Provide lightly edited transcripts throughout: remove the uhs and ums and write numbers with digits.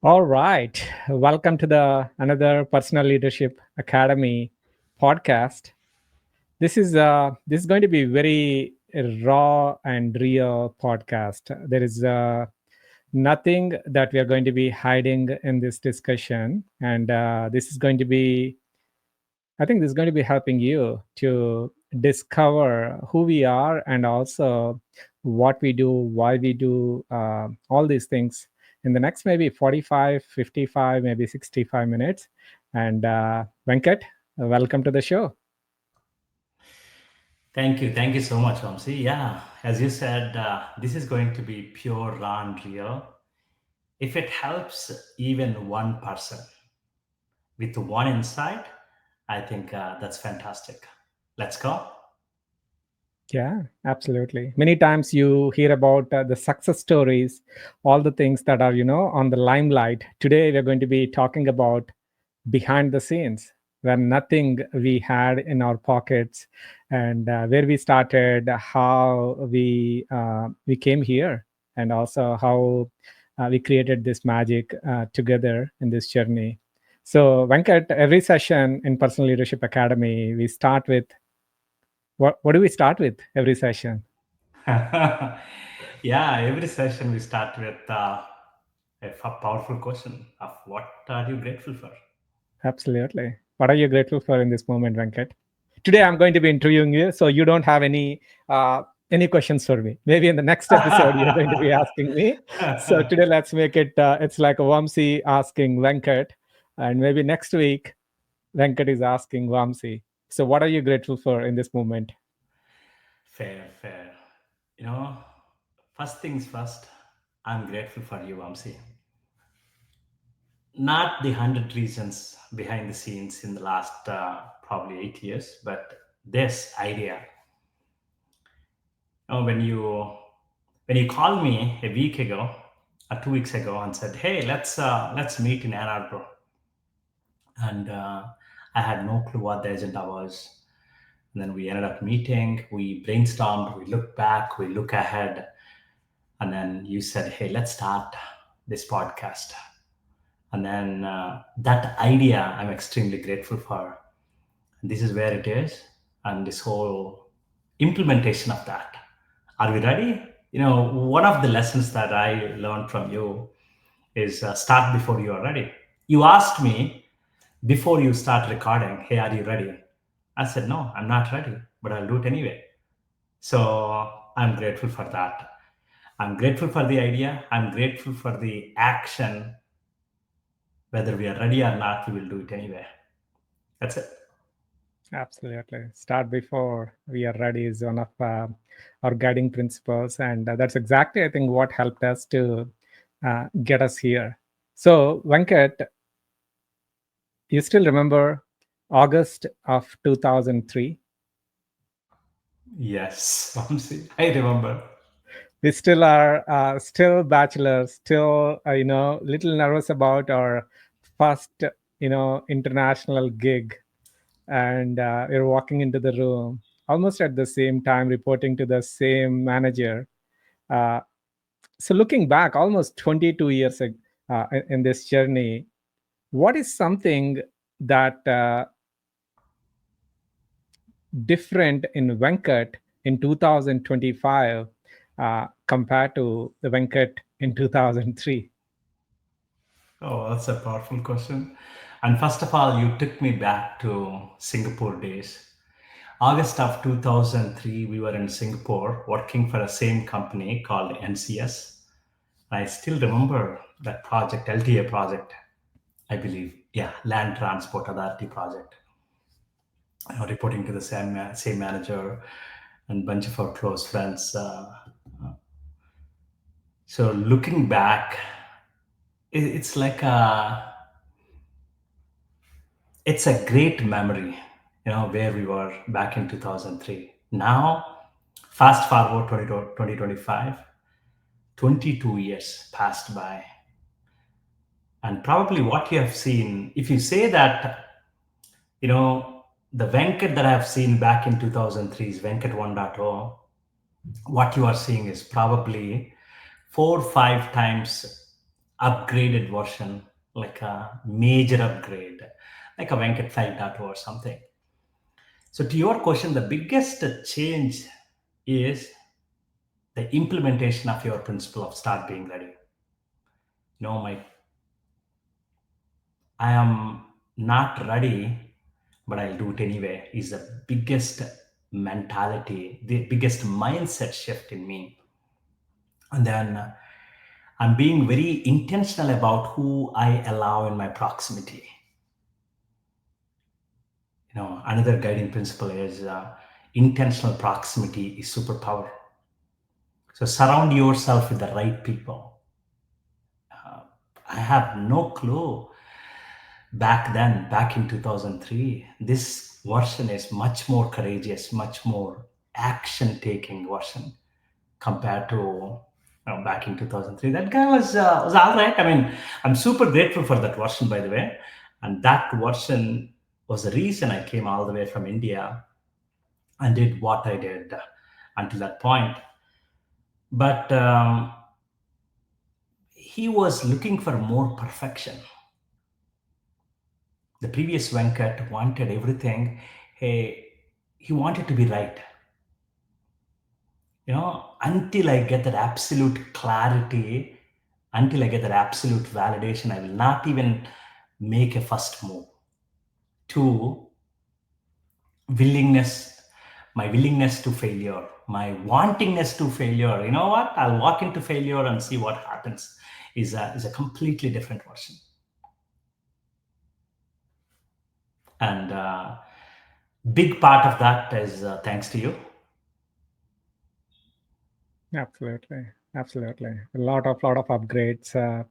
All right. Welcome to the another Personal Leadership Academy podcast. This is going to be very raw and real podcast. There is nothing that we are going to be hiding in this discussion, and this is going to be. I think this is going to be helping you to discover who we are and also what we do, why we do all these things in the next maybe 45, 55, maybe 65 minutes. And Venkat, welcome to the show. Thank you. Thank you so much, Vamsi. Yeah, as you said, this is going to be pure, raw, and real. If it helps even one person with one insight, I think that's fantastic. Let's go. Yeah, absolutely. Many times you hear about the success stories, all the things that are, on the limelight. Today, we're going to be talking about behind the scenes, where nothing we had in our pockets, and where we started, how we came here, and also how we created this magic together in this journey. So, Venkat, every session in Personal Leadership Academy, we start with what do we start with every session? Yeah, every session we start with powerful question of what are you grateful for? Absolutely. What are you grateful for in this moment, Venkat? Today, I'm going to be interviewing you, so you don't have any questions for me. Maybe in the next episode, you're going to be asking me. So today, let's make it. It's like a Vamsi asking Venkat, and maybe next week, Venkat is asking Vamsi. So, what are you grateful for in this moment? Fair, fair. You know, first things first, I'm grateful for you, Vamsi. Not the 100 reasons behind the scenes in the last probably 8 years, but this idea. When you called me a week ago or 2 weeks ago and said, "Hey, let's meet in Ann Arbor," and I had no clue what the agenda was. And then we ended up meeting. We brainstormed. We looked back. We look ahead, and then you said, "Hey, let's start this podcast." And then that idea I'm extremely grateful for. This is where it is, and this whole implementation of that. Are we ready? One of the lessons that I learned from you is start before you are ready. You asked me before you start recording, "Hey, are you ready?" I said, "No, I'm not ready, but I'll do it anyway." So I'm grateful for that. I'm grateful for the idea. I'm grateful for the action. Whether we are ready or not, we will do it anyway. That's it. Absolutely. Start before we are ready is one of our guiding principles. And that's exactly, I think, what helped us to get us here. So, Venkat, you still remember August of 2003? Yes, Vamsi, I remember. We still are still bachelors, still, little nervous about our first, international gig. And we're walking into the room almost at the same time, reporting to the same manager. Uh, so looking back almost 22 years in this journey, what is something that different in Venkat in 2025 compared to the Venkat in 2003? Oh, that's a powerful question. And first of all, you took me back to Singapore days. August of 2003, we were in Singapore working for the same company called NCS. I still remember that project, LTA project, I believe. Yeah, Land Transport Authority project. Reporting to the same manager and bunch of our close friends. So looking back, it's like it's a great memory, where we were back in 2003. Now, fast forward 2025, 22 years passed by. And probably what you have seen, if you say that, you know, the Venkat that I have seen back in 2003 is Venkat 1.0, what you are seeing is probably 4 or 5 times upgraded version, like a major upgrade, like a Venkat 5.0 or something. So, to your question, the biggest change is the implementation of your principle of start being ready. My I am not ready, but I'll do it anyway is the biggest mentality, the biggest mindset shift in me. And then I'm being very intentional about who I allow in my proximity. Another guiding principle is intentional proximity is superpower. So surround yourself with the right people. I have no clue back then, back in 2003. This version is much more courageous, much more action taking version compared to back in 2003. That guy was all right. I mean, I'm super grateful for that version, by the way. And that version was the reason I came all the way from India and did what I did until that point. But he was looking for more perfection. The previous Venkat wanted everything. He wanted to be right. Until I get that absolute clarity, until I get that absolute validation, I will not even make a first move. Two, willingness, my willingness to failure, my wantingness to failure. You know what? I'll walk into failure and see what happens. Is a completely different version. And big part of that is thanks to you. Absolutely, absolutely. A lot of upgrades.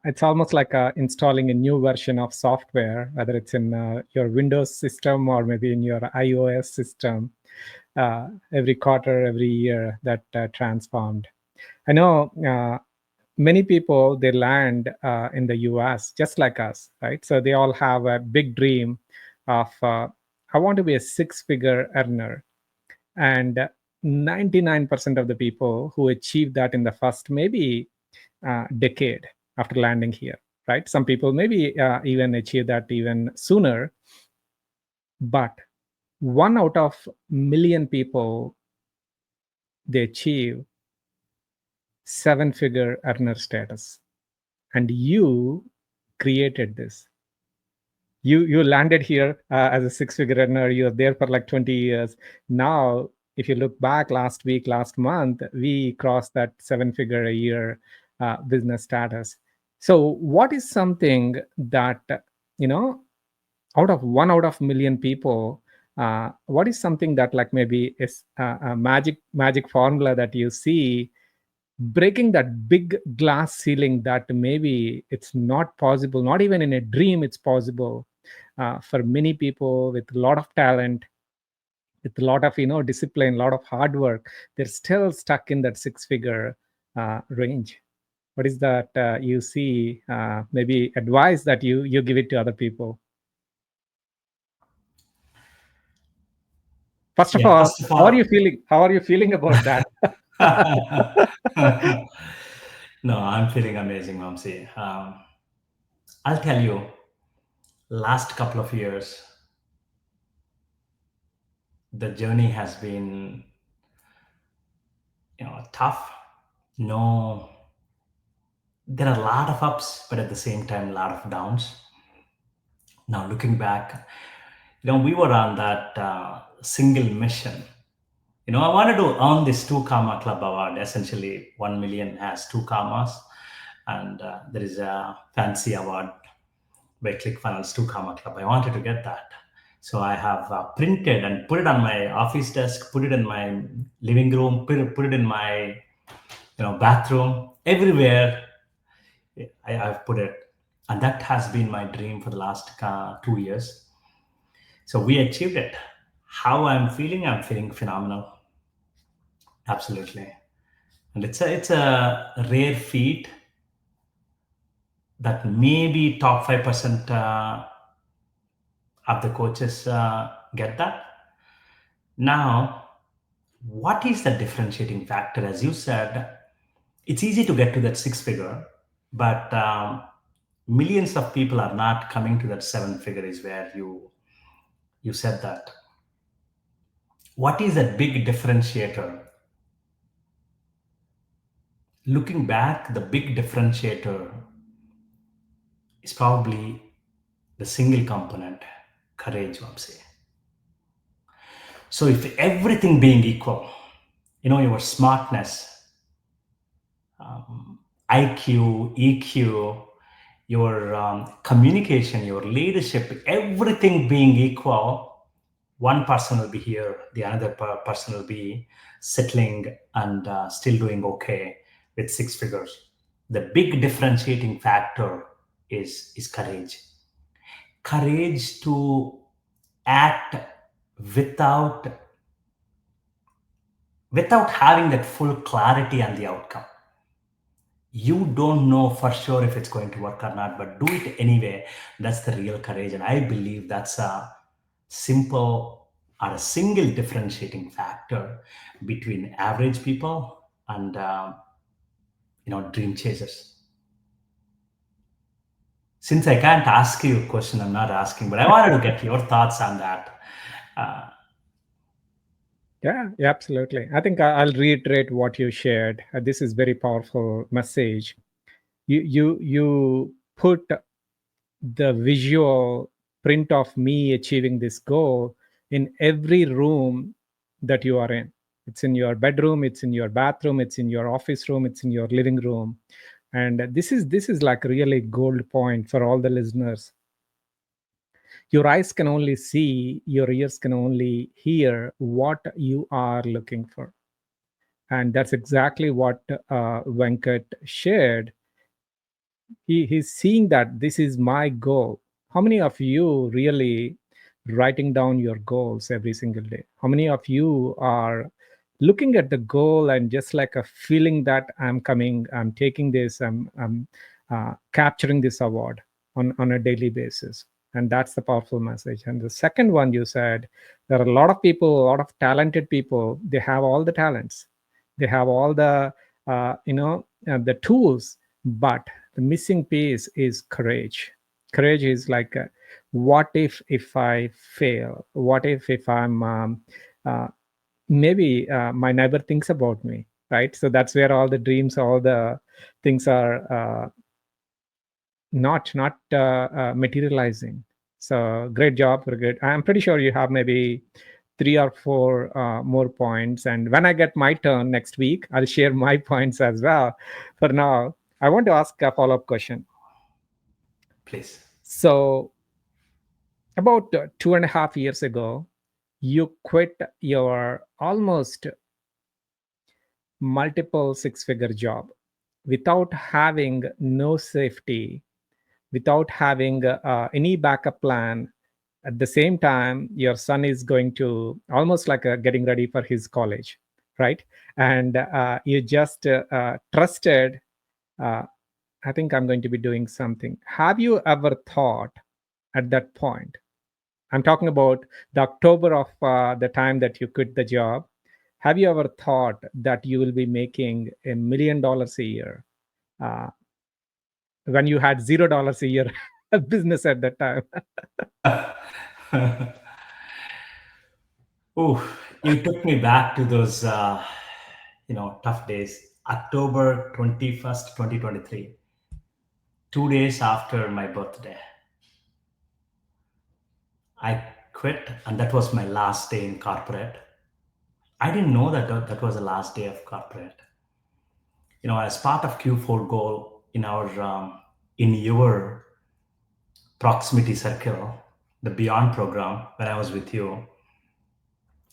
It's almost like installing a new version of software, whether it's in your Windows system or maybe in your iOS system. Every quarter, every year, that transformed. I know many people, they land in the US just like us, right? So they all have a big dream of I want to be a six-figure earner, and 99% of the people who achieve that in the first maybe decade after landing here, right? Some people maybe even achieve that even sooner, but one out of million people, they achieve seven-figure earner status, and you created this. You landed here as a six-figure earner. You're there for like 20 years now. If you look back last week, last month, we crossed that seven-figure a year business status. So what is something that, you know out of million people, what is something that like maybe is a magic formula that you see breaking that big glass ceiling that maybe it's not possible, not even in a dream it's possible, for many people with a lot of talent, with a lot of discipline, a lot of hard work, they're still stuck in that six figure range. What is that you see, maybe advice that you give it to other people? First of Yeah, all, first of how are you all, feeling? How are you feeling about that? no, I'm feeling amazing, Mamsi. I'll tell you, last couple of years, the journey has been, tough. No, there are a lot of ups, but at the same time, a lot of downs. Now, looking back, we were on that single mission. I wanted to earn this two comma club award. Essentially, 1 million has two commas, and there is a fancy award by ClickFunnels two comma club. I wanted to get that. So I have printed and put it on my office desk, put it in my living room, put it in my bathroom, everywhere. I've put it, and that has been my dream for the last 2 years. So we achieved it. How I'm feeling phenomenal. Absolutely. And it's a rare feat that maybe top 5% of the coaches get that. Now, what is the differentiating factor? As you said, it's easy to get to that six figure, But millions of people are not coming to that seven figure is where you said that. What is that big differentiator? Looking back, the big differentiator is probably the single component, courage, Vamsi. So if everything being equal, your smartness, IQ, EQ, your communication, your leadership, everything being equal, one person will be here, the another person will be settling and still doing okay with six figures. The big differentiating factor is courage. Courage to act without without having that full clarity on the outcome. You don't know for sure if it's going to work or not, but do it anyway. That's the real courage, and I believe that's a simple or a single differentiating factor between average people and dream chasers. Since I can't ask you a question, I'm not asking, but I wanted to get your thoughts on that. uh, Yeah, yeah, absolutely. I think I'll reiterate what you shared. This is very powerful message. You put the visual print of me achieving this goal in every room that you are in. It's in your bedroom, it's in your bathroom, it's in your office room, it's in your living room. And this is like really gold point for all the listeners. Your eyes can only see, your ears can only hear what you are looking for. And that's exactly what Venkat shared. He's seeing that this is my goal. How many of you really writing down your goals every single day? How many of you are looking at the goal and just like a feeling that I'm coming, I'm taking this, I'm capturing this award on a daily basis? And that's the powerful message. And the second one, you said there are a lot of people, a lot of talented people. They have all the talents, they have all the the tools, but the missing piece is courage. Courage is like, what if I fail? What if I'm uh, maybe my neighbor thinks about me, right? So that's where all the dreams, all the things are not materializing. So great job, very good. I'm pretty sure you have maybe three or four more points, and when I get my turn next week, I'll share my points as well. For now, I want to ask a follow-up question. Please. So about 2.5 years ago, you quit your almost multiple six-figure job without having no safety, without having any backup plan. At the same time, your son is going to almost like getting ready for his college, right? And you just trusted, uh, I think I'm going to be doing something. Have you ever thought at that point? I'm talking about the October of the time that you quit the job. Have you ever thought that you will be making $1 million a year uh, when you had $0 a year business at that time? Oh, you took me back to those, tough days. October 21st, 2023, 2 days after my birthday, I quit, and that was my last day in corporate. I didn't know that was the last day of corporate. As part of Q4 goal in your proximity circle, the Beyond program, when I was with you,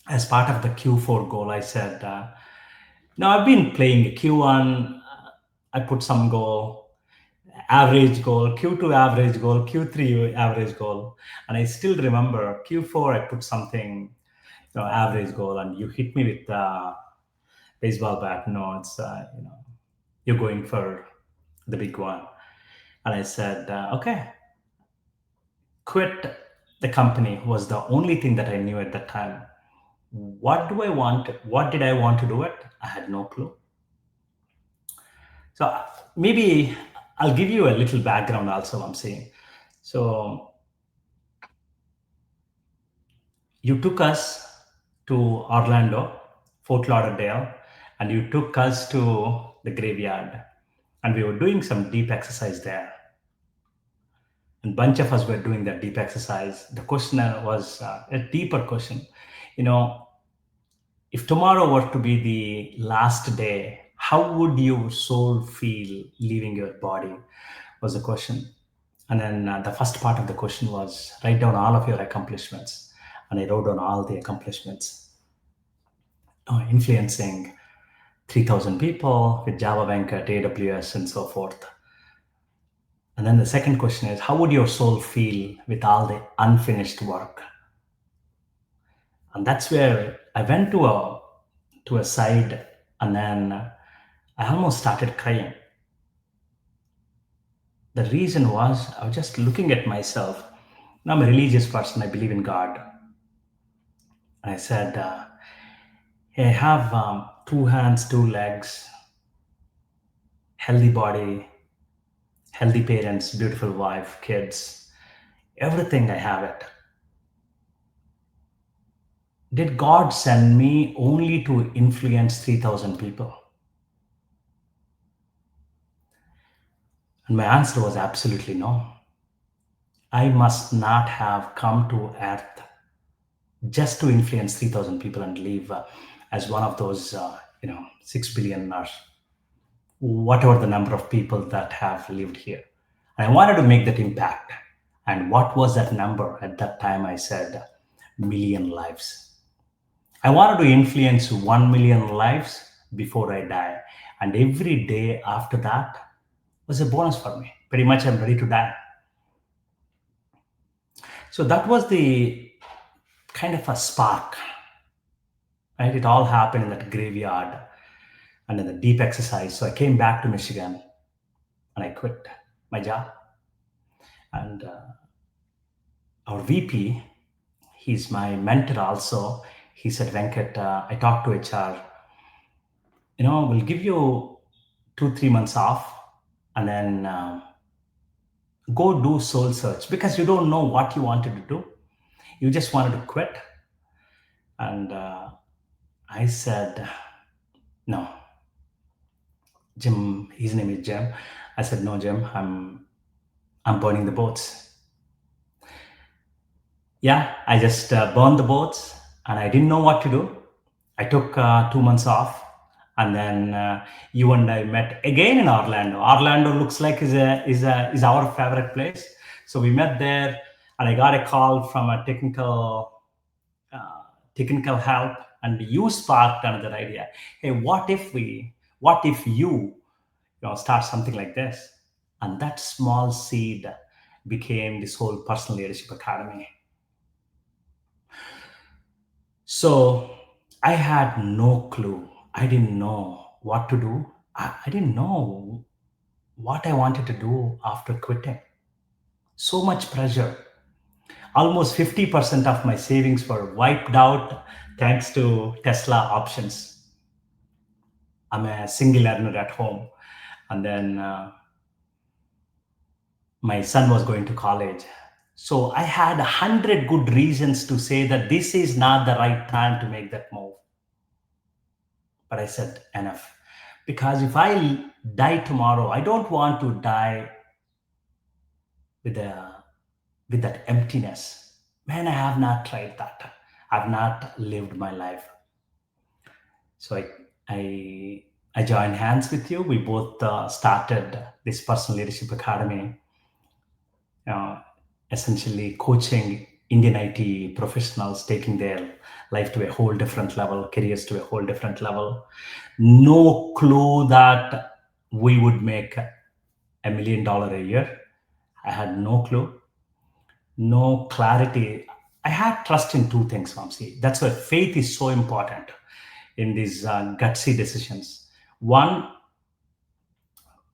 as part of the Q4 goal, I said, now I've been playing Q1. I put some goal, average goal, Q2 average goal, Q3 average goal, and I still remember Q4. I put something, average goal, and you hit me with baseball bat. No, it's you're going for the big one, and I said, okay, quit the company was the only thing that I knew at that time. What do I want? What did I want to do it? I had no clue. So maybe I'll give you a little background also, I'm saying. So you took us to Orlando, Fort Lauderdale, and you took us to the graveyard. And we were doing some deep exercise there. And bunch of us were doing that deep exercise. The question was a deeper question. You know, if tomorrow were to be the last day, how would your soul feel leaving your body? Was the question. And then the first part of the question was write down all of your accomplishments. And I wrote down all the accomplishments, influencing 3,000 people with Java Venkat, AWS, and so forth. And then the second question is, how would your soul feel with all the unfinished work? And that's where I went to a side, and then I almost started crying. The reason was I was just looking at myself. Now I'm a religious person. I believe in God. I said, hey, I have two hands, two legs, healthy body, healthy parents, beautiful wife, kids, everything I have it. Did God send me only to influence 3,000 people? And my answer was absolutely no. I must not have come to earth just to influence 3,000 people and leave as one of those, 6 billion or whatever the number of people that have lived here. I wanted to make that impact. And what was that number? At that time, I said million lives. I wanted to influence 1 million lives before I die. And every day after that was a bonus for me. Pretty much, I'm ready to die. So that was the kind of a spark, right? It all happened in that graveyard and in the deep exercise. So I came back to Michigan and I quit my job. And our VP, he's my mentor also. He said, Venkat, I talked to HR, we'll give you 2, 3 months off and then go do soul search because you don't know what you wanted to do. You just wanted to quit. And I said, no, Jim, his name is Jim. I said, no, Jim, I'm burning the boats. Yeah, I just burned the boats and I didn't know what to do. I took 2 months off, and then you and I met again in Orlando. Orlando looks like is our favorite place. So we met there, and I got a call from a technical help, and you sparked another idea. Hey, what if you start something like this? And that small seed became this whole personal leadership academy. So I had no clue. I didn't know what to do. I didn't know what I wanted to do after quitting. So much pressure. Almost 50% of my savings were wiped out thanks to Tesla options. I'm a single earner at home. And then my son was going to college. So I had 100 good reasons to say that this is not the right time to make that move. But I said, enough. Because if I die tomorrow, I don't want to die with with that emptiness. Man, I have not tried that. I've not lived my life. So I joined hands with you. We both started this personal leadership academy, uh, essentially coaching Indian IT professionals, taking their life to a whole different level, careers to a whole different level. No clue that we would make $1 million a year. I had no clue, no clarity. I had trust in two things, Vamsi. That's why faith is so important in these gutsy decisions. One,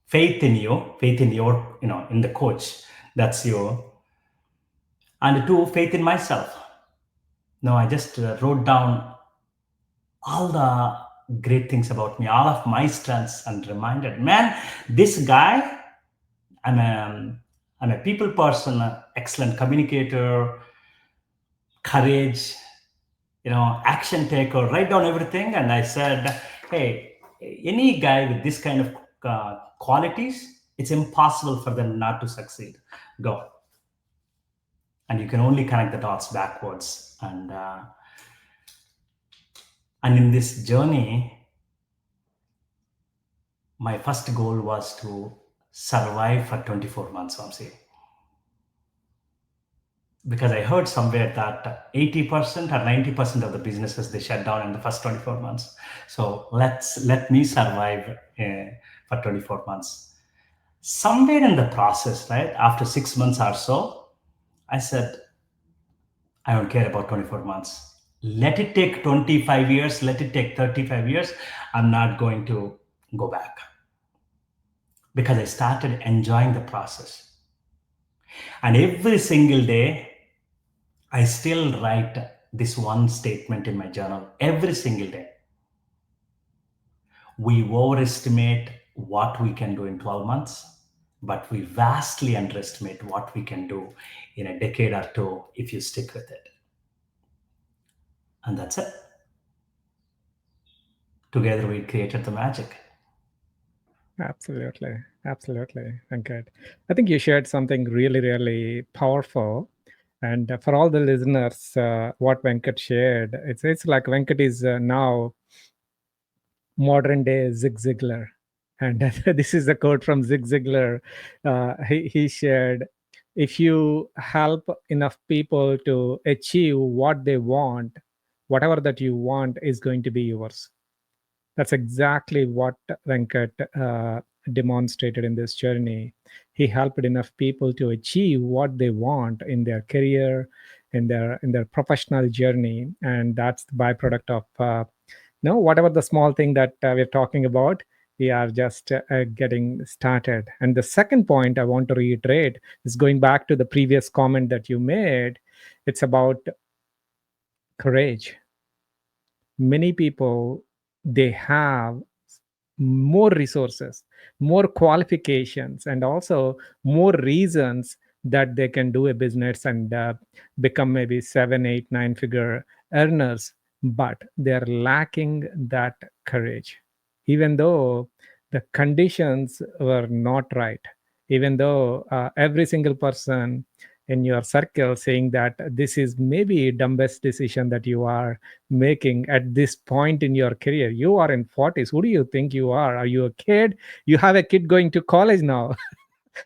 faith in your, in the coach. That's you. And two, faith in myself. No, I just wrote down all the great things about me, all of my strengths, and reminded, man, this guy I'm a people person, excellent communicator, courage, action taker, write down everything. And I said, hey, any guy with this kind of qualities, it's impossible for them not to succeed. Go. And you can only connect the dots backwards. And in this journey, my first goal was to survive for 24 months, Vamsi. Because I heard somewhere that 80% or 90% of the businesses they shut down in the first 24 months. So let me survive for 24 months. Somewhere in the process, right after 6 months or so, I said, I don't care about 24 months. Let it take 25 years. Let it take 35 years. I'm not going to go back, because I started enjoying the process. And every single day, I still write this one statement in my journal every single day. We overestimate what we can do in 12 months, but we vastly underestimate what we can do in a decade or two if you stick with it. And that's it. Together, we created the magic. Absolutely. Absolutely. Venkat. I think you shared something really, really powerful. And for all the listeners, what Venkat shared, it's like Venkat is now modern day Zig Ziglar. And this is a quote from Zig Ziglar. He shared, if you help enough people to achieve what they want, whatever that you want is going to be yours. That's exactly what Venkat demonstrated in this journey. He helped enough people to achieve what they want in their career, in their professional journey, and that's the byproduct of whatever the small thing that we're talking about. We are just getting started. And the second point I want to reiterate is going back to the previous comment that you made. It's about courage. Many people, they have more resources, more qualifications, and also more reasons that they can do a business and become maybe 7, 8, 9 figure earners, but they're lacking that courage. Even though the conditions were not right, even though every single person in your circle saying that this is maybe dumbest decision that you are making at this point in your career. You are in 40s. Who do you think you are? Are you a kid? You have a kid going to college now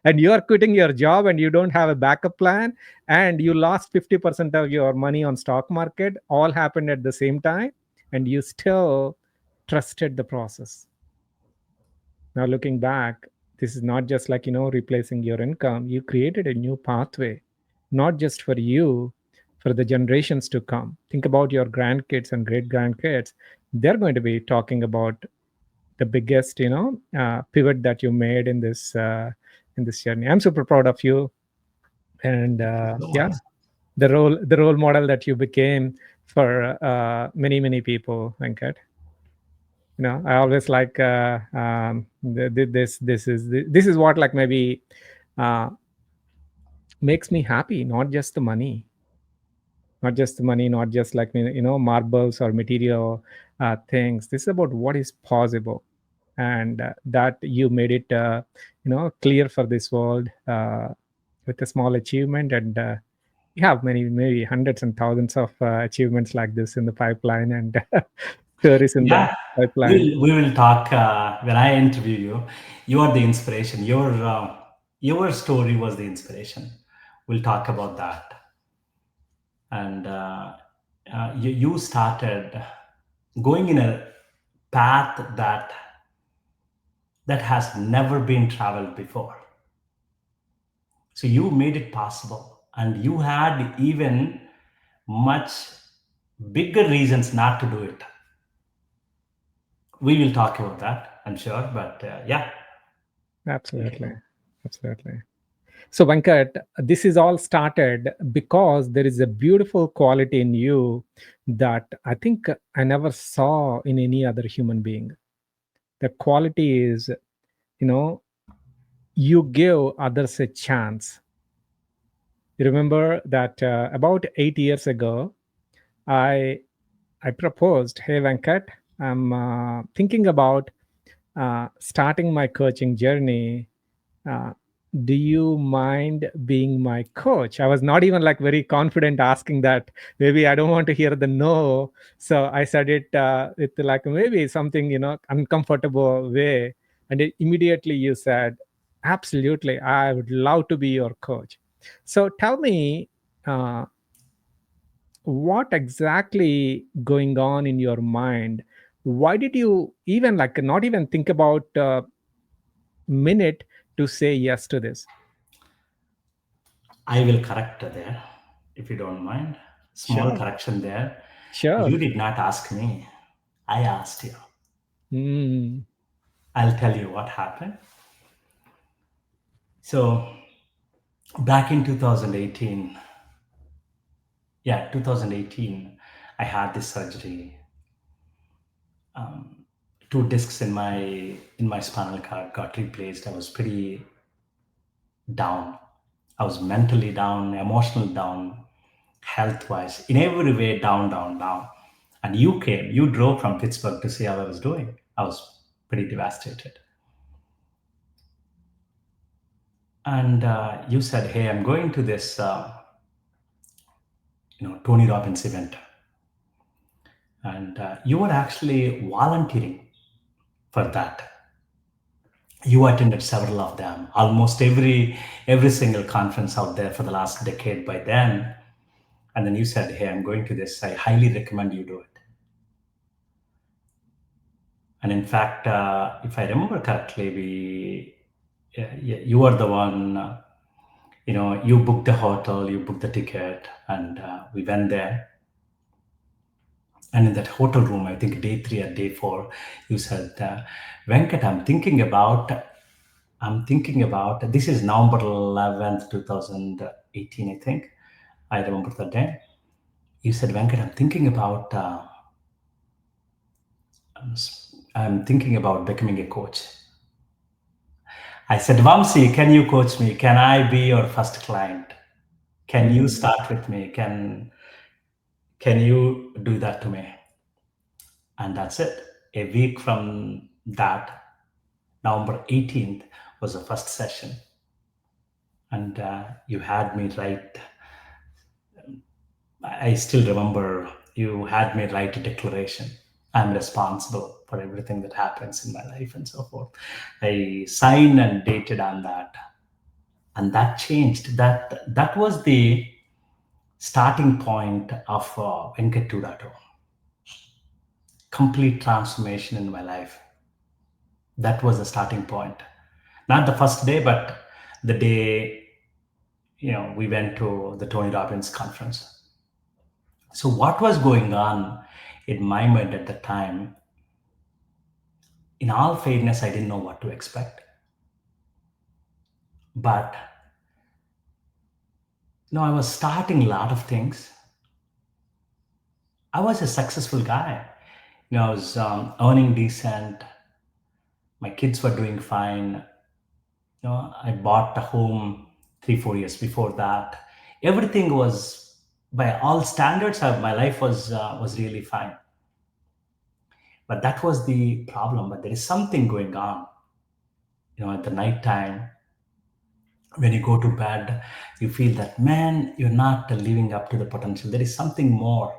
and you are quitting your job and you don't have a backup plan and you lost 50% of your money on stock market. All happened at the same time and you still trusted the process. Now looking back, this is not just like, replacing your income. You created a new pathway, not just for you, for the generations to come. Think about your grandkids and great grandkids. They're going to be talking about the biggest, pivot that you made in this journey. I'm super proud of you. And So yeah, much. the role model that you became for many people, Venkat. I always like this is what like maybe uh, makes me happy, not just the money, not just like marbles or material things. This is about what is possible, and that you made it clear for this world with a small achievement. And you have many, maybe hundreds and thousands of achievements like this in the pipeline, and stories in the Yeah, pipeline. we will talk when I interview you. You are the inspiration. Your story was the inspiration. We'll talk about that. And you started going in a path that has never been traveled before. So you made it possible, and you had even much bigger reasons not to do it. We will talk about that, I'm sure. But yeah, Absolutely. Absolutely. So, Venkat, this is all started because there is a beautiful quality in you that I think I never saw in any other human being. The quality is, you know, you give others a chance. You remember that about 8 years ago, I I proposed, "Hey Venkat, I'm thinking about starting my coaching journey. Uh, do you mind being my coach?" I was not even like very confident asking that. Maybe I don't want to hear the no, so I said it with like maybe something uncomfortable way, and immediately you said, "Absolutely, I would love to be your coach." So tell me. What exactly going on in your mind? Why did you even like not even think about a minute to say yes to this? I will correct there, if you don't mind. Small Sure. correction there. Sure. You did not ask me. I asked you. Mm, I'll tell you what happened. So back in 2018, yeah, 2018, I had this surgery. Two discs in my spinal cord got replaced. I was pretty down. I was mentally down, emotional down, health wise, in every way down, down, down. And you drove from Pittsburgh to see how I was doing. I was pretty devastated. And you said, "Hey, I'm going to this, Tony Robbins event," and you were actually volunteering for that. You attended several of them, almost every single conference out there for the last decade by then. And then you said, "Hey, I'm going to this. I highly recommend you do it." And in fact, if I remember correctly, yeah, you were the one. You booked the hotel, you booked the ticket, and we went there. And in that hotel room, I think day three or day four, you said, "Venkat, I'm thinking about. This is November 11th, 2018, I think. I remember that day. You said, "Venkat, I'm thinking about becoming a coach." I said, "Vamsi, can you coach me? Can I be your first client? Can you mm, start with me? Can you do that to me?" And that's it. A week from that, November 18th was the first session. And you had me write, I still remember you had me write a declaration. I'm responsible for everything that happens in my life and so forth. I signed and dated on that. And that changed. That was the starting point of Venkat 2.0. Complete transformation in my life. That was the starting point. Not the first day, but the day we went to the Tony Robbins conference. So what was going on in my mind at the time? In all fairness, I didn't know what to expect. But I was starting a lot of things. I was a successful guy. I was earning decent. My kids were doing fine. I bought a home 3 4 years before that. Everything was, by all standards, my life was really fine. But that was the problem. But there is something going on. At the night time, when you go to bed, you feel that, man, you're not living up to the potential. There is something more.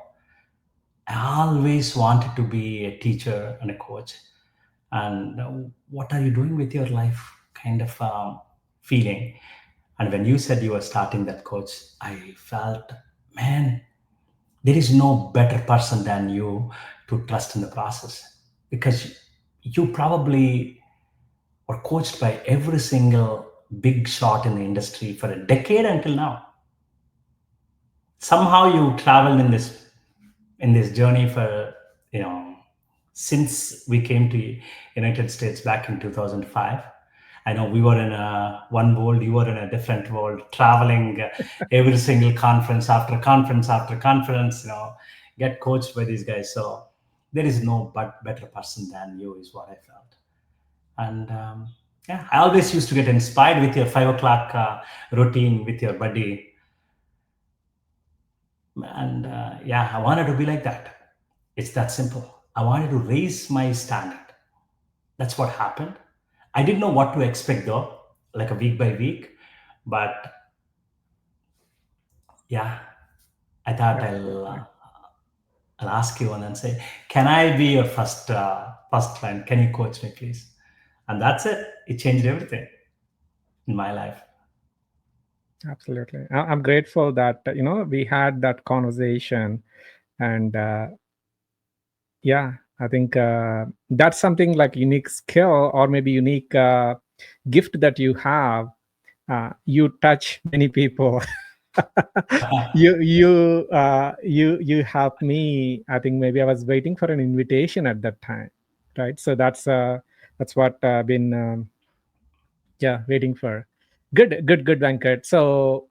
I always wanted to be a teacher and a coach. And what are you doing with your life? Kind of feeling. And when you said you were starting that coach, I felt, man, there is no better person than you to trust in the process, because you probably were coached by every single big shot in the industry for a decade until now. Somehow you traveled in this journey for you know since we came to United States back in 2005. I know we were in a one world, you were in a different world, traveling every single conference after conference after conference, get coached by these guys. So there is no but better person than you, is what I felt. And Yeah, I always used to get inspired with your 5 o'clock routine with your buddy, and yeah, I wanted to be like that. It's that simple. I wanted to raise my standard. That's what happened. I didn't know what to expect though, like a week by week, but yeah, I thought Absolutely. I'll ask you one and say, "Can I be your first client? Can you coach me, please?" And that's it. It changed everything in my life. Absolutely. I'm grateful that we had that conversation, and yeah, I think that's something like unique skill or maybe unique gift that you have. You touch many people. You helped me. I think maybe I was waiting for an invitation at that time, right? So that's what I've been yeah, waiting for. Good, Venkat. So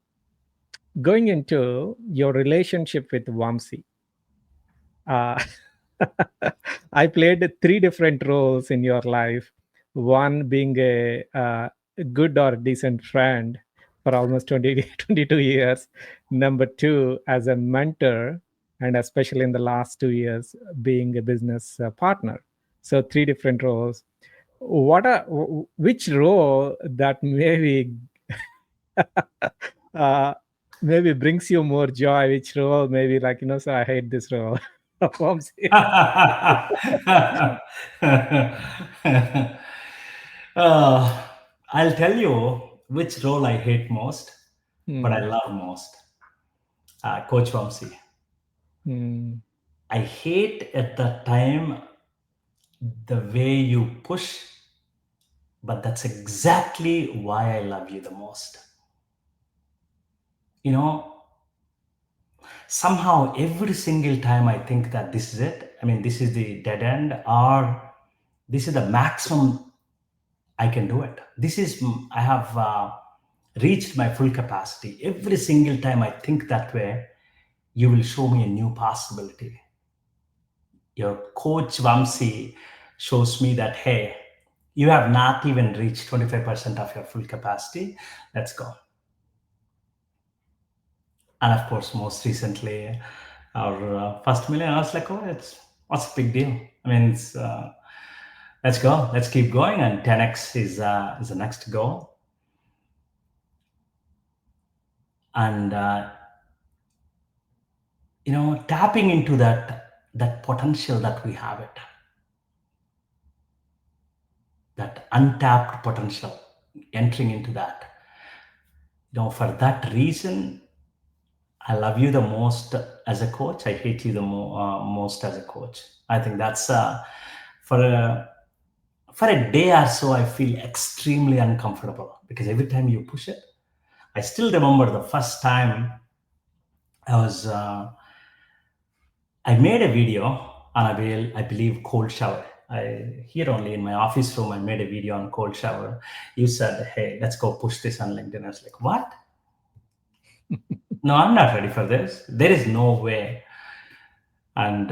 going into your relationship with Vamsi, uh, I played three different roles in your life. One being a good or decent friend for almost 20 22 years. Number two, as a mentor, and especially in the last 2 years, being a business partner. So three different roles. Which role that uh, maybe brings you more joy? Which role maybe like so I hate this role. Vamsi. uh, I'll tell you which role I hate most, but I Hmm. love most. Coach Vamsi. Hmm. I hate at the time the way you push, but that's exactly why I love you the most. You know, somehow every single time I think that this is it, I mean, this is the dead end, or this is the maximum I can do it. This is, I have reached my full capacity. Every single time I think that way, you will show me a new possibility. Your coach Vamsi shows me that, hey, you have not even reached 25% of your full capacity. Let's go. And of course, most recently, our first million, I was like, oh, what's the big deal? I mean, let's go, let's keep going. And 10x is the next goal. And tapping into that potential that we have it, that untapped potential, entering into that. For that reason, I love you the most as a coach. I hate you the most as a coach. I think that's for a for a day or so. I feel extremely uncomfortable because every time you push it, I still remember the first time I was. I made a video on I believe cold shower. I here only in my office room. I made a video on cold shower. You said, "Hey, let's go push this on LinkedIn." I was like, "What? No, I'm not ready for this. There is no way." And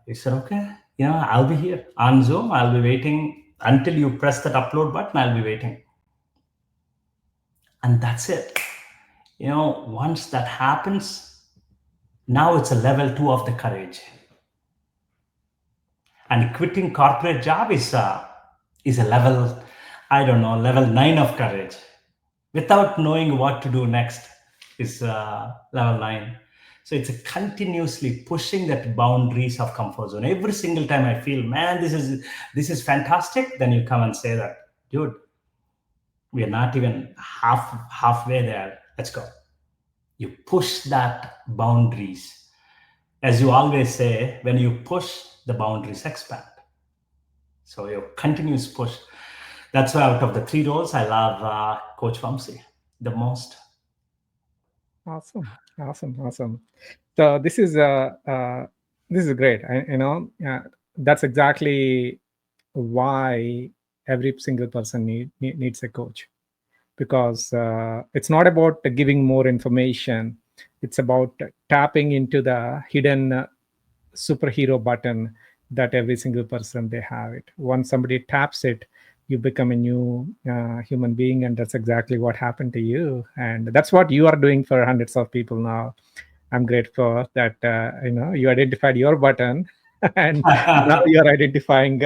he said, okay, I'll be here on Zoom. I'll be waiting until you press that upload button. I'll be waiting. And that's it. Once that happens, now it's a level two of the courage. And quitting corporate job is a level, I don't know, level nine of courage. Without knowing what to do next is level nine. So it's a continuously pushing that boundaries of comfort zone. Every single time I feel, man, this is fantastic. Then you come and say that, dude, we are not even halfway there. Let's go. You push that boundaries. As you always say, when you push, the boundaries expand. So your continuous push. That's why out of the three roles, I love Coach Vamsi the most. Awesome, awesome, awesome. So this is great. That's exactly why every single person needs a coach, because it's not about giving more information. It's about tapping into the hidden superhero button that every single person they have it. Once somebody taps it, you become a new human being, and that's exactly what happened to you, and that's what you are doing for hundreds of people now. I'm grateful that you identified your button, and now you're identifying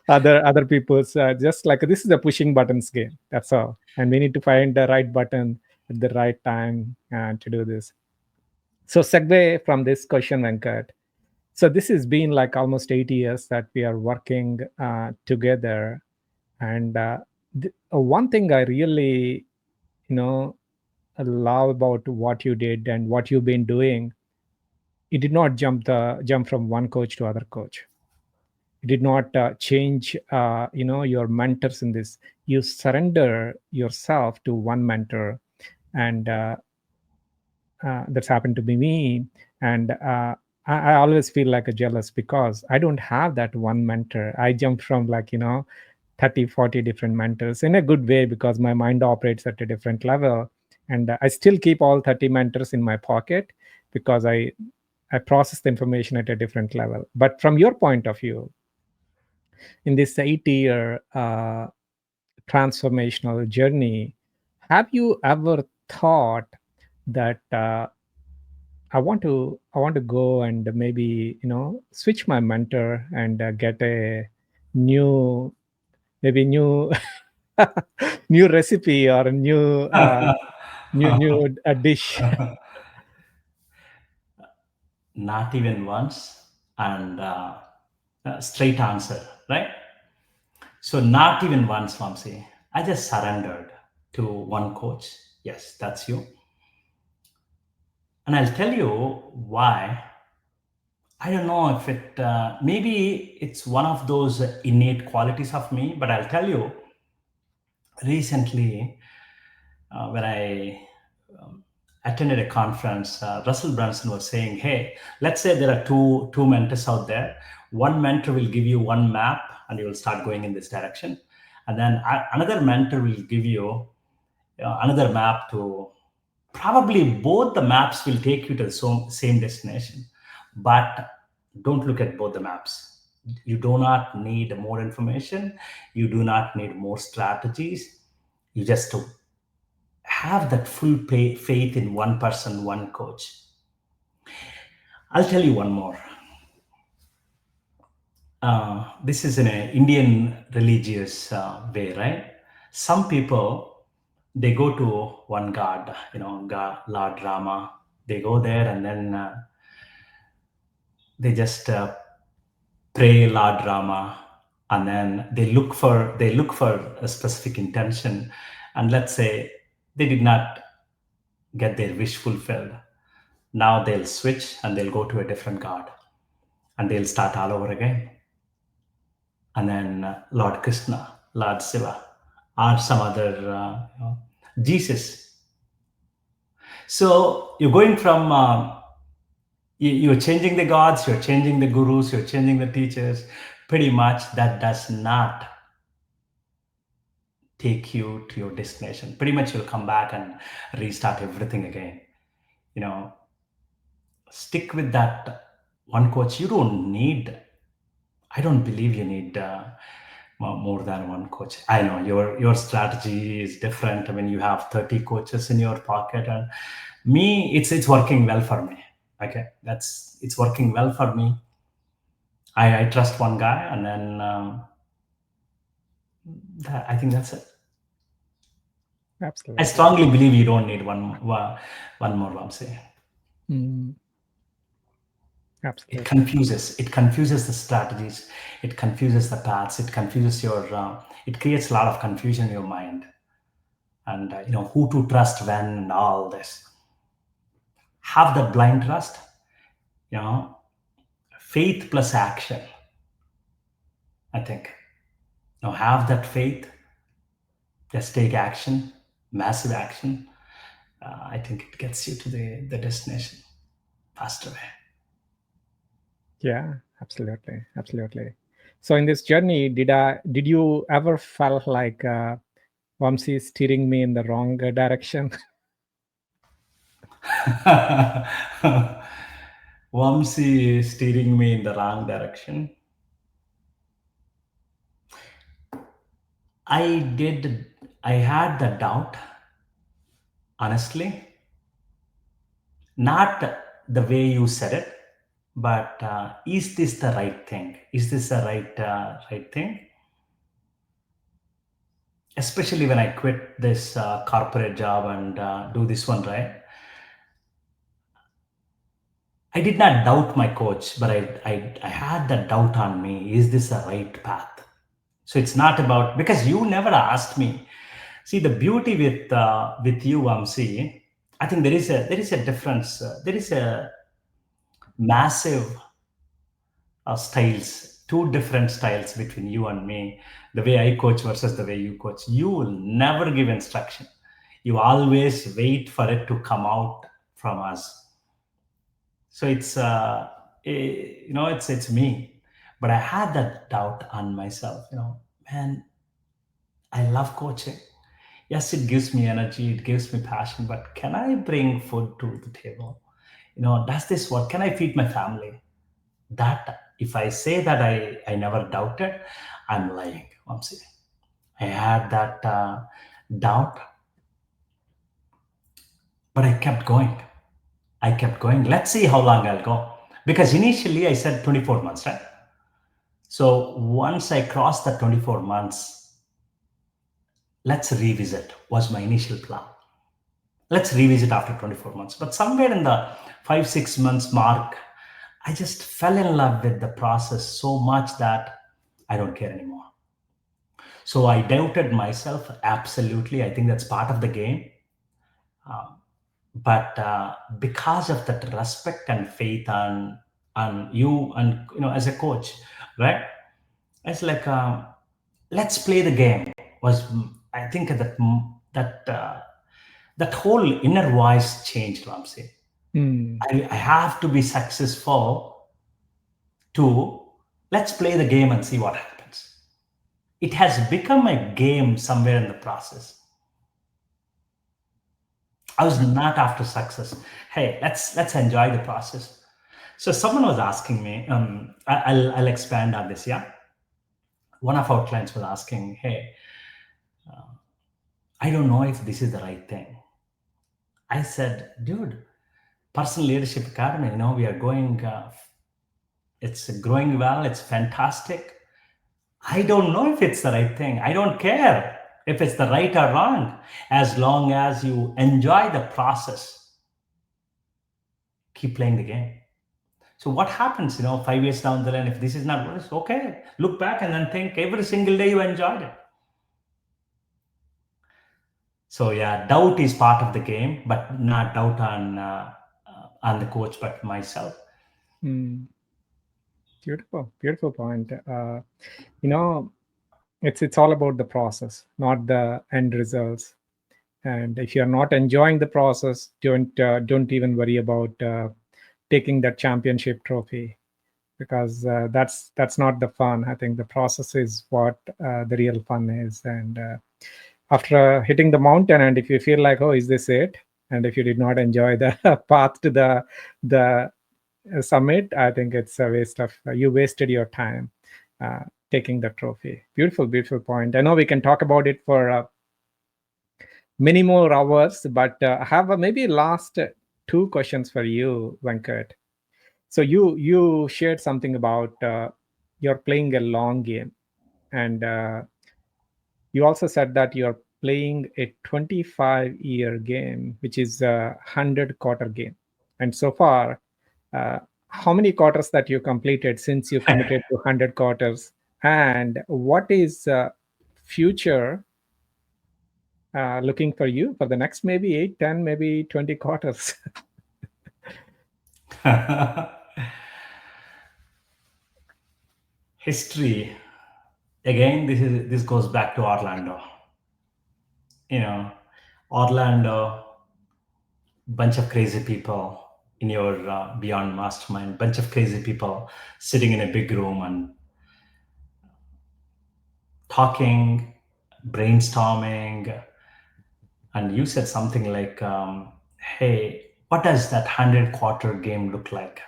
other people's. Just like this is a pushing buttons game. That's all, and we need to find the right button at the right time to do this. So segue from this question, Venkat. So this has been like almost 8 years that we are working together, and one thing I really, you know, love about what you did and what you've been doing, you did not jump from one coach to other coach. You did not change, your mentors in this. You surrender yourself to one mentor, and that's happened to be me. And I always feel like a jealous because I don't have that one mentor. I jumped from 30, 40 different mentors in a good way because my mind operates at a different level. And I still keep all 30 mentors in my pocket because I process the information at a different level. But from your point of view, in this 8 year transformational journey, have you ever thought that I want to go and maybe switch my mentor and get a new maybe new new recipe or a new dish? Not even once. And straight answer, right? So not even once, Vamsi. I just surrendered to one coach. Yes, that's you. And I'll tell you why. I don't know if maybe it's one of those innate qualities of me, but I'll tell you recently when I attended a conference, Russell Brunson was saying, "Hey, let's say there are two mentors out there. One mentor will give you one map, and you will start going in this direction, and then another mentor will give you another map to probably both the maps will take you to the same destination, but don't look at both the maps. You do not need more information. You do not need more strategies. You just have that full faith in one person, one coach. I'll tell you one more. This is in an Indian religious way, right? Some people, they go to one god, Lord Rama. They go there and then they just pray Lord Rama, and then they look for a specific intention, and let's say they did not get their wish fulfilled. Now they'll switch and they'll go to a different god, and they'll start all over again. And then Lord Krishna, Lord Shiva, or some other Jesus. So you're going from you're changing the gods, you're changing the gurus, you're changing the teachers. Pretty much that does not take you to your destination. Pretty much you'll come back and restart everything again. You know, stick with that one coach. You don't need, I don't believe you need more than one coach. I know your strategy is different. I mean, you have 30 coaches in your pocket, and me, it's working well for me. Okay, it's working well for me. I trust one guy, and then I think that's it. I Absolutely. strongly believe you don't need one more Vamsi. Mm, It absolutely. confuses. It confuses the strategies. It confuses the paths. It confuses your. It creates a lot of confusion in your mind, and who to trust when and all this. Have that blind trust. You know, faith plus action. I think. Have that faith. Just take action, massive action. I think it gets you to the destination faster way. Yeah, absolutely, absolutely. So in this journey, did you ever felt like Vamsi is steering me in the wrong direction? Vamsi is steering me in the wrong direction. I did, I had the doubt, honestly, not the way you said it, but is this the right thing? Is this the right thing? Especially when I quit this corporate job and do this one, right? I did not doubt my coach, but I had that doubt on me. Is this a right path? So it's not about, because you never asked me. See, the beauty with you, Amsi, I think there is a difference. There is a massive styles, two different styles between you and me. The way I coach versus the way you coach. You will never give instruction. You always wait for it to come out from us. So it's it's me, but I had that doubt on myself. Man, I love coaching. Yes, it gives me energy, it gives me passion, but can I bring food to the table? Does this work? Can I feed my family? That, if I say that I never doubted, I'm lying. I had that doubt, but I kept going. I kept going. Let's see how long I'll go. Because initially I said 24 months, right? So once I crossed the 24 months, let's revisit, was my initial plan. Let's revisit after 24 months. But somewhere in the 5, 6 months mark, I just fell in love with the process so much that I don't care anymore. So I doubted myself. Absolutely. I think that's part of the game. But because of that respect and faith on you and as a coach, right? It's like, let's play the game. Was, I think that whole inner voice changed, Ramsey. Hmm. I have to be successful to, let's play the game and see what happens. It has become a game somewhere in the process. I was not after success. Hey, let's enjoy the process. So someone was asking me, I'll expand on this. Yeah, one of our clients was asking, hey, I don't know if this is the right thing. I said, dude, Personal Leadership Academy, we are going, it's growing well, it's fantastic. I don't know if it's the right thing. I don't care if it's the right or wrong, as long as you enjoy the process, keep playing the game. So what happens, 5 years down the line, if this is not what, it's okay. Look back and then think every single day you enjoyed it. So yeah, doubt is part of the game, but not doubt on the coach, but myself. Hmm. Beautiful, beautiful point. You know, it's all about the process, not the end results. And if you're not enjoying the process, don't even worry about taking that championship trophy, because that's not the fun. I think the process is what the real fun is. And after hitting the mountain, and if you feel like, oh, is this it? And if you did not enjoy the path to the summit, I think it's a waste of you wasted your time uh, taking the trophy. Beautiful, beautiful point. I know we can talk about it for many more hours, but I have maybe last two questions for you, Venkat. So you shared something about you're playing a long game, and you also said that you're playing a 25-year game, which is a 100-quarter game. And so far, uh, how many quarters that you completed since you committed to 100 quarters? And what is future looking for you for the next maybe 8, 10, maybe 20 quarters? History. Again, this goes back to Orlando. You know, Orlando, bunch of crazy people in your Beyond Mastermind, bunch of crazy people sitting in a big room and talking, brainstorming. And you said something like, hey, what does that 100-quarter game look like?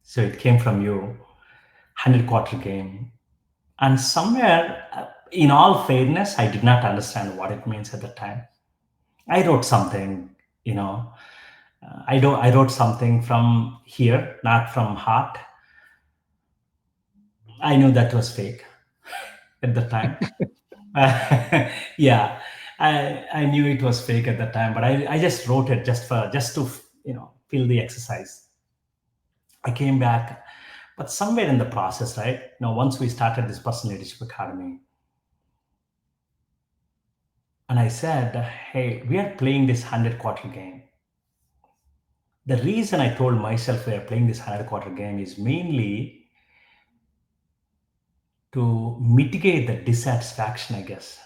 So it came from you, 100-quarter game. And somewhere, in all fairness, I did not understand what it means at the time. I wrote something, you know, I wrote something from here, not from heart. I knew that was fake at the time. Yeah, I knew it was fake at the time, but I just wrote it just to feel the exercise. I came back, but somewhere in the process, right? Once we started this personal leadership academy, and I said, "Hey, we are playing this 100 quarter game." The reason I told myself we are playing this 100 quarter game is mainly to mitigate the dissatisfaction, I guess.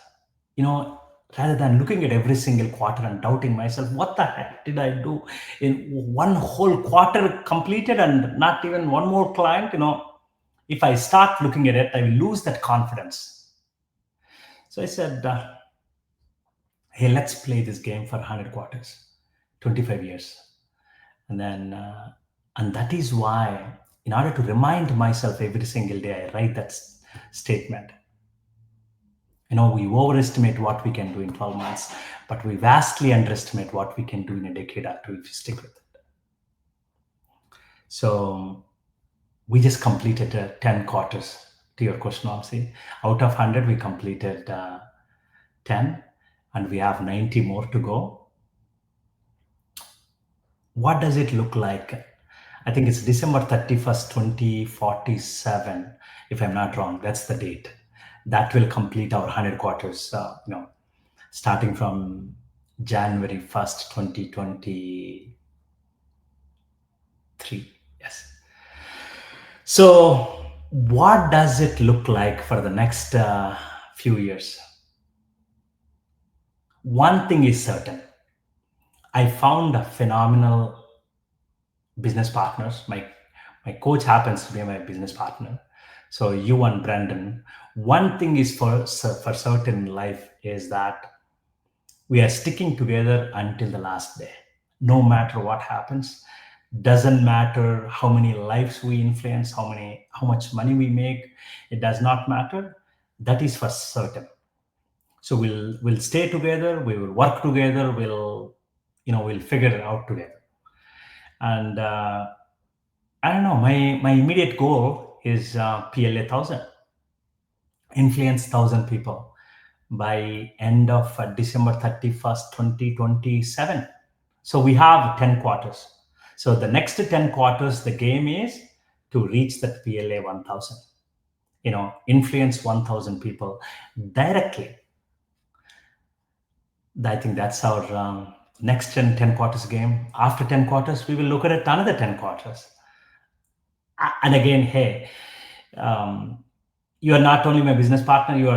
You know, rather than looking at every single quarter and doubting myself, what the heck did I do in one whole quarter completed and not even one more client? If I start looking at it, I will lose that confidence. So I said, hey, let's play this game for 100 quarters, 25 years. And that is why, in order to remind myself every single day, I write that statement. We overestimate what we can do in 12 months, but we vastly underestimate what we can do in a decade or two if you stick with it. So we just completed 10 quarters. To your question, Amsi, out of 100, we completed 10, and we have 90 more to go. What does it look like? I think it's December 31st, 2047, if I'm not wrong. That's the date. That will complete our 100 quarters, starting from January 1st, 2023. Yes. So, what does it look like for the next few years? One thing is certain. I found a phenomenal business partners. My coach happens to be my business partner. So you and Brandon. One thing is for certain in life is that we are sticking together until the last day, no matter what happens. Doesn't matter how many lives we influence, how much money we make. It does not matter. That is for certain. So we'll stay together. We will work together. We'll figure it out together. And I don't know. My immediate goal is PLA 1,000, influence 1,000 people by end of December 31st, 2027. So we have 10 quarters. So the next 10 quarters, the game is to reach that PLA 1,000. Influence 1,000 people directly. I think that's our next 10 quarters game. After 10 quarters, we will look at another 10 quarters. And again, hey, you are not only my business partner, you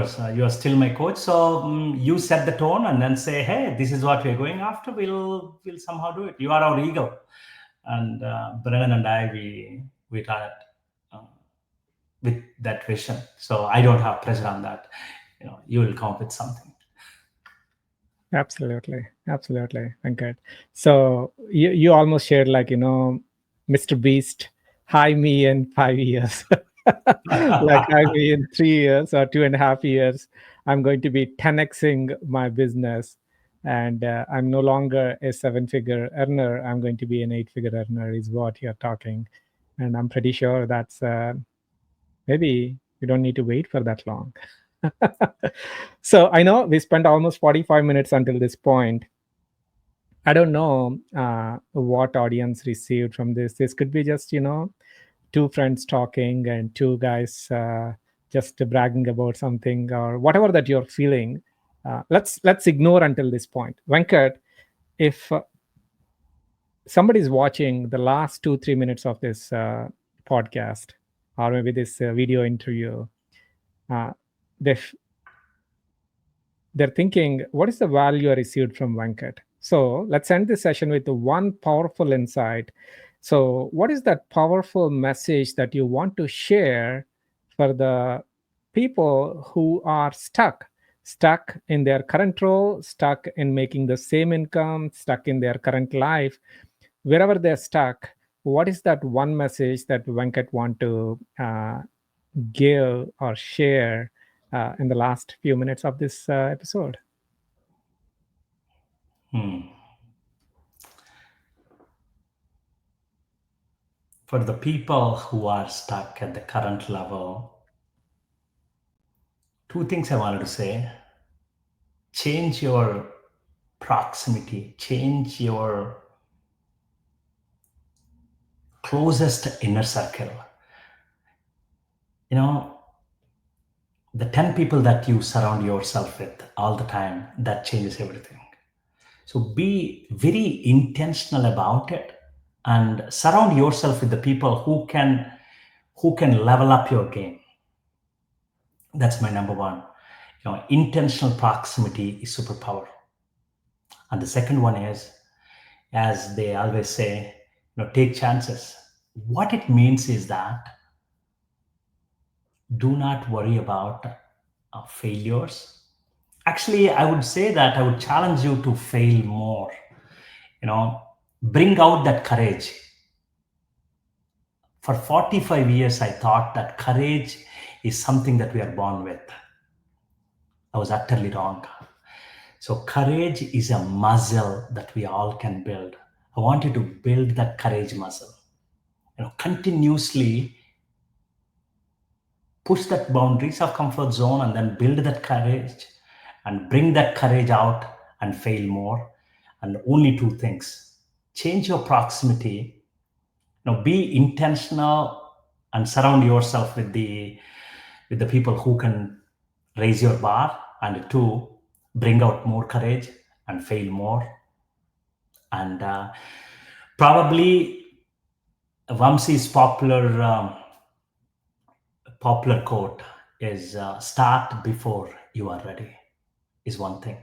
are still my coach. So you set the tone and then say, hey, this is what we're going after. We'll somehow do it. You are our eagle. And Brennan and I, we run it with that vision. So I don't have pressure on that. You will come up with something. Absolutely. Venkat. So you almost shared Mr. Beast, hi me in 5 years. Like hi me in 3 years or 2.5 years. I'm going to be 10xing my business. And I'm no longer a 7-figure earner. I'm going to be an 8-figure earner is what you're talking. And I'm pretty sure that's maybe you don't need to wait for that long. So I know we spent almost 45 minutes until this point. I don't know what audience received from this. This could be just, two friends talking and two guys just bragging about something or whatever that you're feeling. Let's ignore until this point. Venkat, if somebody's watching the last 2-3 minutes of this podcast or maybe this video interview, uh, they they're thinking, what is the value I received from Venkat? So let's end this session with one powerful insight. So, what is that powerful message that you want to share for the people who are stuck in their current role, stuck in making the same income, stuck in their current life, wherever they're stuck? What is that one message that Venkat want to give or share in the last few minutes of this episode? Hmm. For the people who are stuck at the current level, two things I wanted to say: change your proximity, change your closest inner circle. You know, the 10 people that you surround yourself with all the time, that changes everything. So be very intentional about it, and surround yourself with the people who can level up your game. That's my number one. Intentional proximity is superpower. And the second one is, as they always say, take chances. What it means is that do not worry about failures. Actually, I would say that I would challenge you to fail more. You know, bring out that courage. For 45 years, I thought that courage is something that we are born with. I was utterly wrong. So, courage is a muscle that we all can build. I want you to build that courage muscle. Continuously push that boundaries of comfort zone and then build that courage and bring that courage out and fail more. And only two things: change your proximity, be intentional and surround yourself with the people who can raise your bar, and two, bring out more courage and fail more. And probably Vamsi's popular quote is, start before you are ready, is one thing.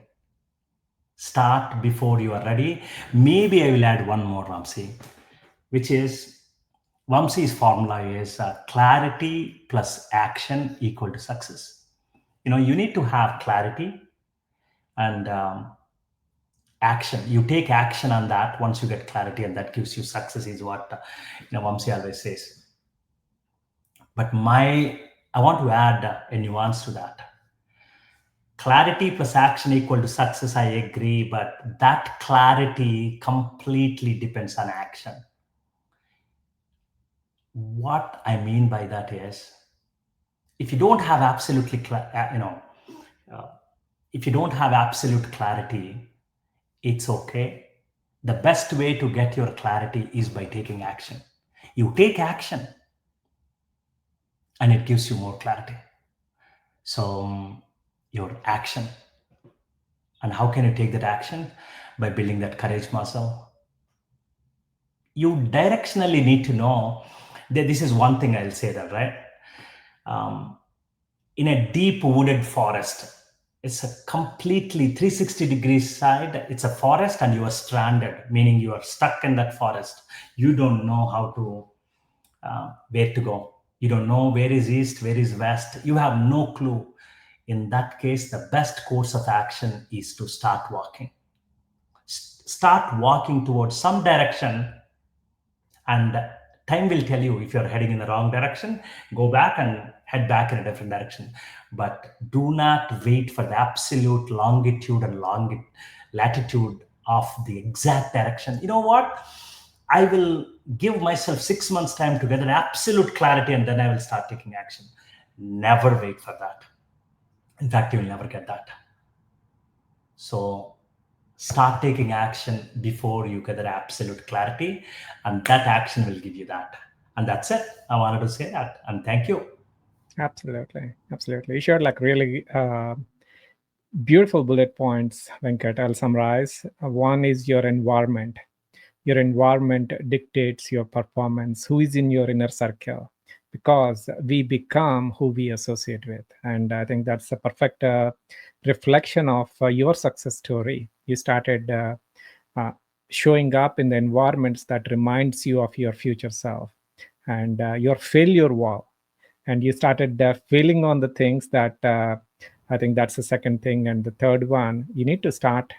Start before you are ready. Maybe I will add one more, Vamsi, which is, Vamsi's formula is, clarity plus action equal to success. You need to have clarity and action. You take action on that once you get clarity, and that gives you success, is what Vamsi always says. But I want to add a nuance to that. Clarity plus action equal to success, I agree, but that clarity completely depends on action. What I mean by that is, if you don't have if you don't have absolute clarity, it's okay. The best way to get your clarity is by taking action. You take action and it gives you more clarity. So, your action. And how can you take that action? By building that courage muscle. You directionally need to know that this is one thing I'll say that, right? Um, in a deep wooded forest, it's a completely 360 degrees side. It's a forest and you are stranded, meaning you are stuck in that forest. You don't know how to, where to go. You don't know where is east, where is west. You have no clue. In that case, the best course of action is to start walking. Start walking towards some direction, and time will tell you if you're heading in the wrong direction. Go back and head back in a different direction. But do not wait for the absolute longitude and latitude of the exact direction. You know what? I will give myself 6 months time to get an absolute clarity, and then I will start taking action. Never wait for that. In fact, you will never get that. So start taking action before you get that absolute clarity, and that action will give you that. And that's it. I wanted to say that. And thank you. Absolutely, absolutely. You shared like really beautiful bullet points, Venkat. I'll summarize. One is your environment. Your environment dictates your performance. Who is in your inner circle? Because we become who we associate with. And I think that's a perfect reflection of your success story. You started uh, showing up in the environments that reminds you of your future self and your failure wall. And you started failing on the things that I think that's the second thing. And the third one, you need to start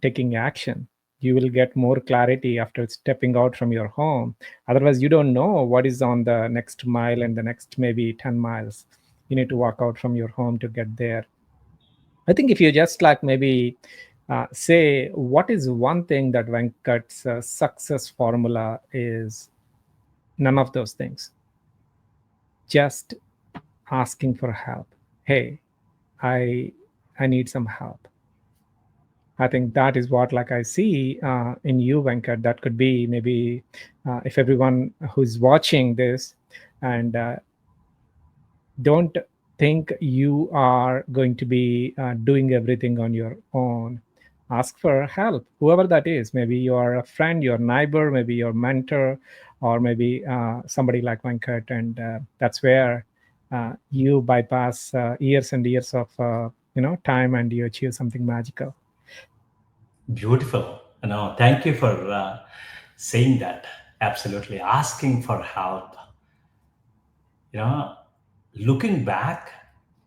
taking action. you will get more clarity after stepping out from your home. Otherwise, you don't know what is on the next mile and the next maybe 10 miles. You need to walk out from your home to get there. I think if you just like maybe say, what is one thing that Venkat's success formula is? None of those things. Just asking for help. Hey, I I need some help. I think that is what like I see in you, Venkat. That could be maybe if everyone who's watching this and don't think you are going to be doing everything on your own. Ask for help, whoever that is. Maybe you're a friend, your neighbor, maybe your mentor, or maybe somebody like Venkat. And that's where you bypass years and years of time, and you achieve something magical. Beautiful. Thank you for saying that. Absolutely. Asking for help. You know, Looking back,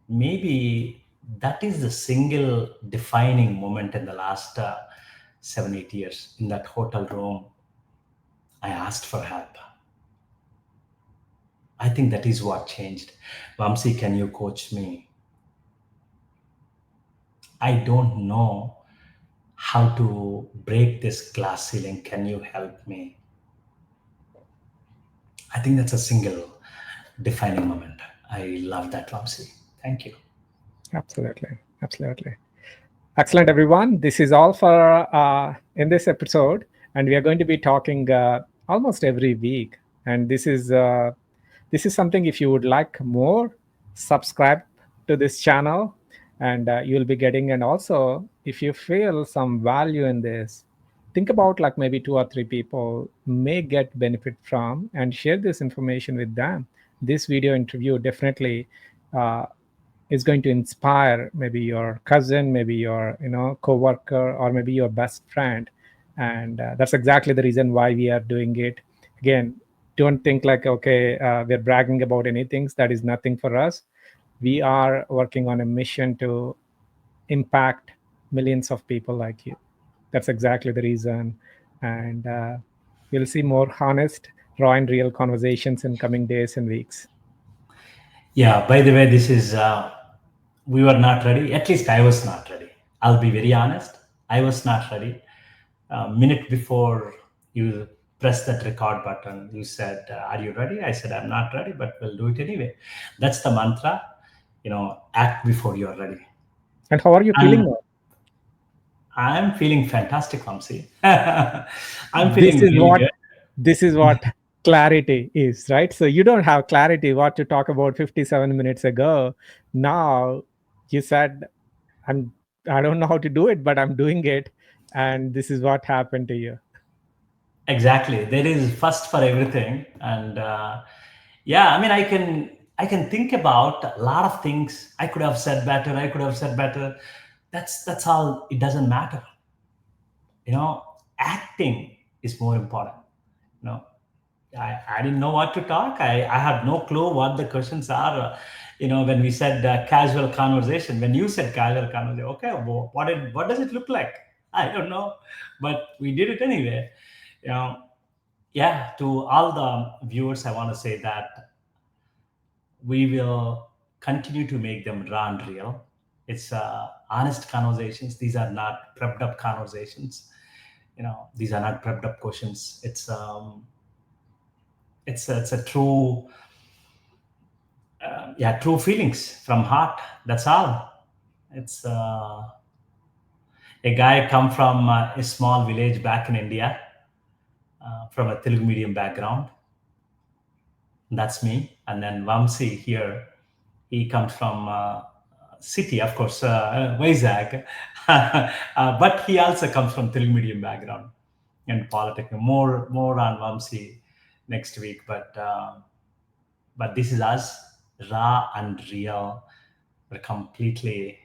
maybe that is the single defining moment in the last 7, 8 years. In that hotel room, I asked for help. I think that is what changed. Vamsi, can you coach me? I don't know how to break this glass ceiling. Can you help me? I think that's a single defining moment. I love that, Vamsi. Thank you. Absolutely, absolutely. Excellent, everyone. This is all for in this episode, and we are going to be talking almost every week. And this is something. If you would like more, subscribe to this channel, and you'll be getting. And also, if you feel some value in this, think about like maybe two or three people may get benefit from, and share this information with them. This video interview definitely. Is going to inspire maybe your cousin, maybe your coworker, or maybe your best friend. And that's exactly the reason why we are doing it. Again, don't think like, okay, we're bragging about anything. That is nothing for us. We are working on a mission to impact millions of people like you. That's exactly the reason. And you'll see more honest, raw and real conversations in coming days and weeks. Yeah, by the way, this is, we were not ready. At least I was not ready. I'll be very honest. I was not ready. A minute before you press that record button, you said, are you ready? I said, I'm not ready, but we'll do it anyway. That's the mantra, act before you're ready. And how are you feeling And now? I'm feeling fantastic, Vamsi. I'm this feeling is really what good. this is what clarity is, right? So you don't have clarity what to talk about 57 minutes ago. Now you said, I don't know how to do it, but I'm doing it. And this is what happened to you. Exactly. There is first for everything. And yeah, I mean, I can think about a lot of things. I could have said better. I could have said better. That's all. It doesn't matter. You know, Acting is more important. You know, I didn't know what to talk. I have no clue what the questions are. When we said casual conversation, when you said casual conversation, okay, well, what does it look like? I don't know, but we did it anyway. You know, yeah. To all the viewers, I want to say that we will continue to make them raw and real. It's honest conversations. These are not prepped up conversations. These are not prepped up questions. It's a true, yeah, true feelings from heart. That's all. It's a guy come from a small village back in India, from a Telugu medium background. That's me. And then Vamsi here, he comes from city, of course, Vizag, but he also comes from Telugu medium background and politics. More on Vamsi next week, but this is us, raw and real. We're completely,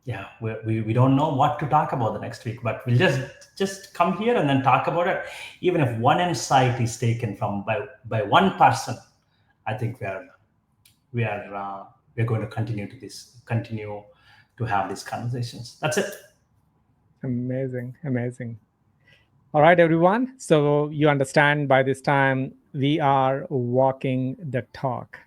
yeah. We don't know what to talk about the next week, but we'll just come here and then talk about it. Even if one insight is taken from by one person, I think we're going to continue to have these conversations. That's it. Amazing, amazing. All right, everyone. So you understand by this time we are walking the talk.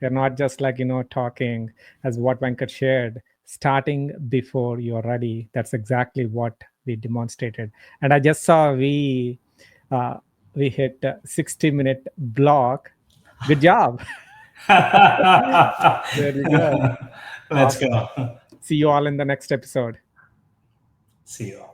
We're not just like, talking as what Venkat shared, starting before you're ready. That's exactly what we demonstrated. And I just saw uh, we hit a 60-minute block. Good job. There you go. Let's Awesome. go. See you all in the next episode. See you all.